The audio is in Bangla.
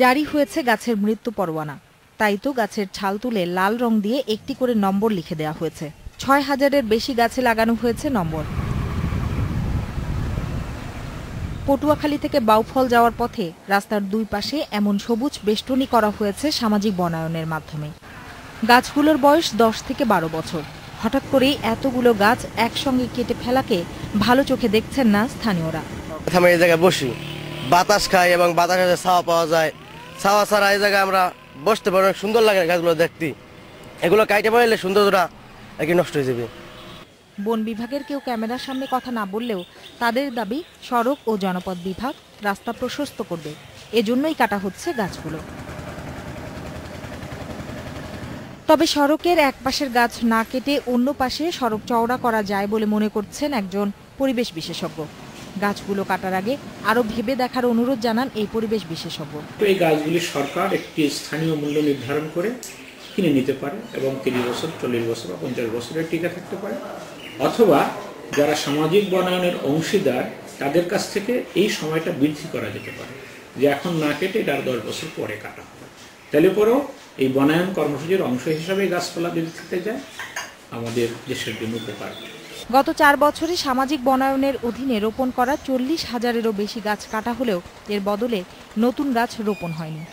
জারি হয়েছে গাছের মৃত্যু পরোয়ানা। তাই তো গাছের ছাল তুলে লাল রং দিয়ে একটি করে নম্বর লিখে দেওয়া হয়েছে। ৬,০০০-এর বেশি গাছে লাগানো হয়েছে নম্বর। পটুয়াখালী থেকে বাউফল যাওয়ার পথে রাস্তার দুই পাশে এমন সবুজ বেষ্টনী করা হয়েছে সামাজিক বনায়নের মাধ্যমে। গাছগুলোর বয়স ১০ থেকে ১২ বছর। হঠাৎ করেই এতগুলো গাছ একসঙ্গে কেটে ফেলাকে ভালো চোখে দেখছেন না স্থানীয়রা। আমরা এই জায়গায় বসি, বাতাস খাই এবং বাতাসে ছাওয়া পাওয়া যায়। ছাওয়া ছাড়া এই জায়গায় আমরা বসতে পারি, অনেক সুন্দর লাগে গাছগুলো দেখতে। এগুলো কাইটে পড়লে সৌন্দর্যটা একই নষ্ট হয়ে যাবে। বন বিভাগের কেউ ক্যামেরার সামনে কথা না বললেও তাদের দাবি সড়ক ও জনপথ বিভাগ রাস্তা প্রশস্ত করবে, এজন্যই কাটা হচ্ছে গাছগুলো। তবে সড়কের এক পাশের গাছ না কেটে অন্য পাশে সড়ক চওড়া করা যায় বলে মনে করছেন একজন পরিবেশ বিশেষজ্ঞ। গাছগুলো কাটার আগে আরো ভেবে দেখার অনুরোধ জানান এই পরিবেশ বিশেষজ্ঞ। এই গাছগুলি সরকার একটি স্থানীয় মূল্য নির্ধারণ করে কিনে নিতে পারে এবং ৩০ বছর, ৪০ বছর বা ৫০ বছরের টিকে থাকতে পারে, অথবা যারা সামাজিক বনায়নের অংশীদার তাদের কাছ থেকে এই সময়টা বৃদ্ধি করা যেতে পারে, যে এখন না কেটে এটা ১০ বছর পরে কাটা হবে। তাহলে পরেও এই বনায়ন কর্মসূচির অংশ হিসাবে গাছপালা বৃদ্ধিতে যায়, আমাদের দেশের জন্য উপকার। গত ৪ বছরে সামাজিক বনায়নের অধীনে রোপণ করা ৪০,০০০-এরও বেশি গাছ কাটা হলেও এর বদলে নতুন গাছ রোপণ হয়নি।